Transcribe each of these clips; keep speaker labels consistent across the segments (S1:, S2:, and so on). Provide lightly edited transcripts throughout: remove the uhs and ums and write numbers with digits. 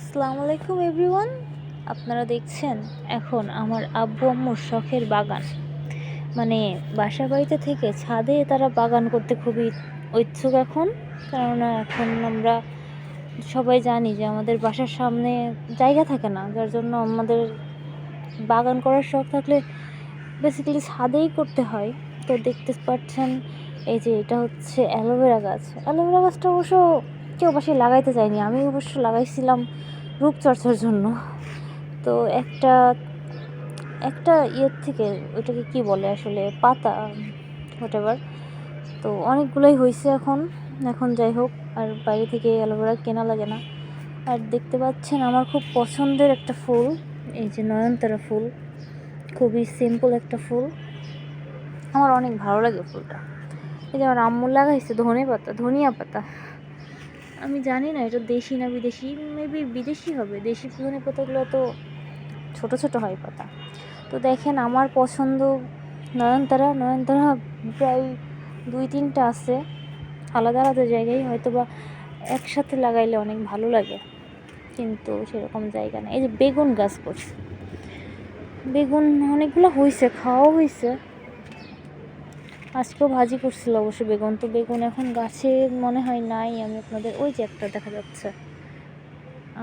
S1: আসসালামু আলাইকুম এভরিওয়ান। আপনারা দেখছেন এখন আমার আব্বু আম্মুর শখের বাগান। মানে বাসা বাড়িতে থেকে ছাদে তারা বাগান করতে খুবই ইচ্ছুক এখন। কেননা এখন আমরা সবাই জানি যে আমাদের বাসার সামনে জায়গা থাকে না, যার জন্য আমাদের বাগান করার শখ থাকলে বেসিক্যালি ছাদেই করতে হয়। তো দেখতে পাচ্ছেন এই যে এটা হচ্ছে অ্যালোভেরা গাছ। অ্যালোভেরা গাছটা অবশ্য কেউ বাসায় লাগাইতে চায়নি, আমি অবশ্য লাগাইছিলাম রূপচর্চার জন্য। তো একটা একটা ইয়ের থেকে, ওইটাকে কি বলে আসলে, পাতা হোয়াটএভার, তো অনেকগুলোই হয়েছে এখন। এখন যাই হোক, আর বাইরে থেকে অ্যালোভেরা কেনা লাগে না। আর দেখতে পাচ্ছেন আমার খুব পছন্দের একটা ফুল, এই যে নয়নতারা ফুল। খুবই সিম্পল একটা ফুল, আমার অনেক ভালো লাগে ফুলটা। এই যে আমার আম্মু লাগাইছে ধনিয়া পাতা। আমি জানি না এটা দেশি না বিদেশি, মেবি বিদেশি হবে। দেশি ধনে পাতাগুলো তো ছোট ছোট হয় পাতা। তো দেখেন আমার পছন্দ নয়নতারা। প্রায় 2-3টা আছে, আলাদা আলাদা জায়গায়, হয়তো বা একসাথে লাগাইলে অনেক ভালো লাগে, কিন্তু সেরকম জায়গা নেই। এই যে বেগুন গাছ করছে, বেগুন অনেকগুলো হয়েছে, খাওয়াও হয়েছে। আজকেও ভাজি করছিল অবশ্য বেগুন। তো বেগুন এখন গাছে মনে হয় নাই। আমি আপনাদের, ওই যে একটা দেখা যাচ্ছে,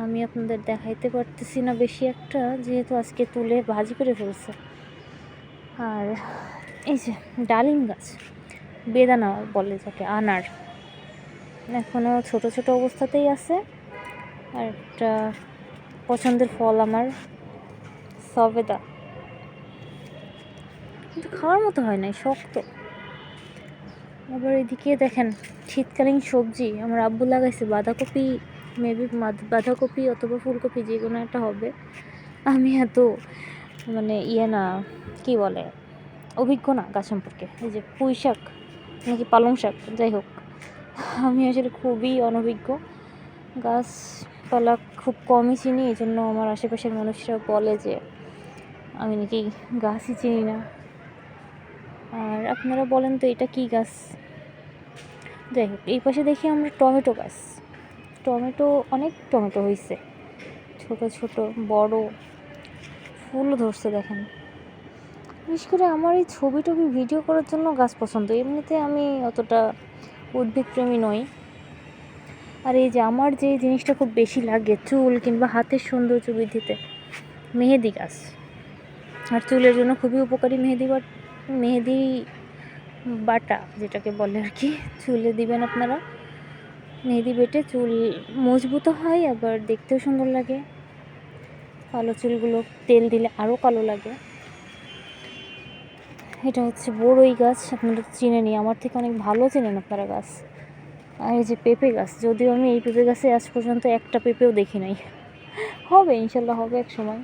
S1: আমি আপনাদের দেখাইতে পারতেছি না বেশি একটা, যেহেতু আজকে তুলে ভাজি করে ফেলছে। আর এই যে ডালিম গাছ, বেদানা বলে যাকে, আনার, এখনও ছোট ছোট অবস্থাতেই আছে। আর একটা পছন্দের ফল আমার সবেদা, কিন্তু খাওয়ার মতো হয় নাই, শক্ত। আবার এদিকে দেখেন শীতকালীন সবজি আমার আব্বু লাগাইছে বাঁধাকপি, মেবি বাঁধাকপি অথবা ফুলকপি, যে কোনো একটা হবে। আমি এত না, কি বলে, অভিজ্ঞ না গাছ সম্পর্কে। এই যে পুঁই শাক নাকি পালং শাক, যাই হোক, আমি আসলে খুবই অনভিজ্ঞ। গাছপালা খুব কমই চিনি, এই জন্য আমার আশেপাশের মানুষরা বলে যে আমি নাকি গাছই চিনি না। আর আপনারা বলেন তো এটা কি গাছ? যাই হোক, এই পাশে দেখি আমরা টমেটো গাছ। অনেক টমেটো হয়েছে, ছোট ছোট বড়, ফুলও ধরছে দেখেন। বিশেষ করে আমার এই ছবি টবি ভিডিও করার জন্য গাছ পছন্দ, এমনিতে আমি অতটা উদ্ভিদপ্রেমী নই। আর এই যে আমার যে জিনিসটা খুব বেশি লাগে চুল কিংবা হাতের সৌন্দর্য বৃদ্ধিতে, মেহেদি গাছ। আর চুলের জন্য খুবই উপকারী মেহেদি বাটা, যেটাকে বলে আর কি, চুলে দিবেন আপনারা। মেহেদি বেটে চুল মজবুতও হয়, আবার দেখতেও সুন্দর লাগে। কালো চুলগুলো তেল দিলে আরও কালো লাগে। এটা হচ্ছে বড়ই গাছ, আপনারা চিনেনি, আমার থেকে অনেক ভালো চেনেন আপনারা গাছ। আর এই যে পেঁপে গাছ, যদিও আমি এই পেঁপে গাছে আজ পর্যন্ত একটা পেঁপেও দেখি নাই, হবে ইনশাল্লাহ, হবে এক সময়।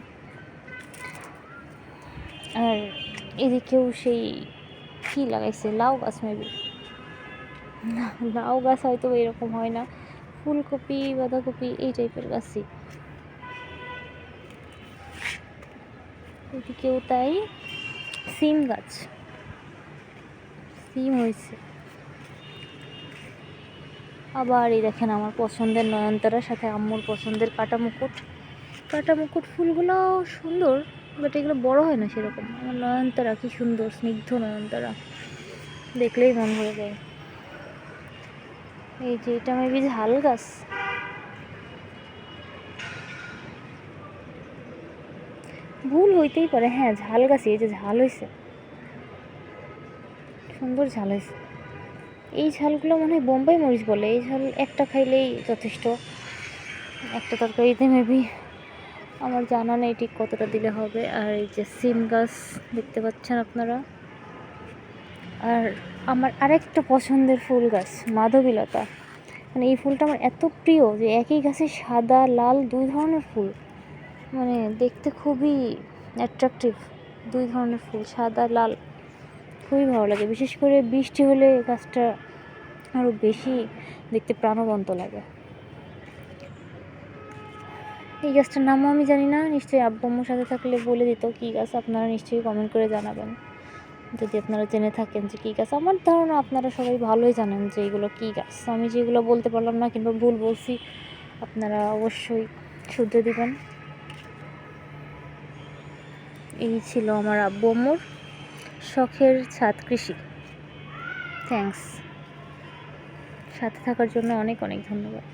S1: আর এদিকেও সেই কী লাগাইছে, লাউ গাছ মেবি, না লাউ গাছ হয়তো এরকম হয় না, ফুলকপি বাঁধাকপি এই টাইপের গাছই। এদিকেও তাই, সিম গাছ, সিম হয়েছে। আবার এই দেখেন আমার পছন্দের নয়নতারার সাথে আম্মুর পছন্দের কাটা মুকুট ফুলগুলো সুন্দর, বাট এগুলো বড় হয় না সেরকম। আমার নয়নতারা কি সুন্দর, স্নিগ্ধ নয়নতারা, দেখলেই মন ভরে যায়। এই যে এটা মেবি ঝাল গাছ, ভুল হইতেই পারে, হ্যাঁ ঝাল গাছই। এই যে ঝাল হয়েছে, সুন্দর ঝাল হয়েছে। এই ঝালগুলো মনে হয় বোম্বাই মরিচ বলে, এই ঝাল একটা খাইলেই যথেষ্ট। একটা তরকারিতে মেবি, আমার জানা নেই ঠিক কতটা দিলে হবে। আর এই যে সিম গাছ দেখতে পাচ্ছেন আপনারা। আর আমার আরেকটা পছন্দের ফুল গাছ মাধবীলতা, এই ফুলটা আমার এত প্রিয় যে একই গাছে সাদা লাল 2 ধরনের ফুল, দেখতে খুবই অ্যাট্রাকটিভ। 2 ধরনের ফুল, সাদা লাল, খুবই ভালো লাগে। বিশেষ করে বৃষ্টি হলে গাছটা আরও বেশি দেখতে প্রাণবন্ত লাগে। এই গাছটার নামও আমি জানি না, নিশ্চয়ই আব্বু আম্মুর সাথে থাকলে বলে দিত কী গাছ। আপনারা নিশ্চয়ই কমেন্ট করে জানাবেন যদি আপনারা জেনে থাকেন যে কী গাছ। আমার ধারণা আপনারা সবাই ভালোই জানেন যে এগুলো কী গাছ। আমি যেগুলো বলতে পারলাম না কিংবা ভুল বলছি, আপনারা অবশ্যই শুধরে দিবেন। এই ছিল আমার আব্বু আম্মুর শখের ছাদ কৃষি। থ্যাঙ্কস, সাথে থাকার জন্য অনেক অনেক ধন্যবাদ।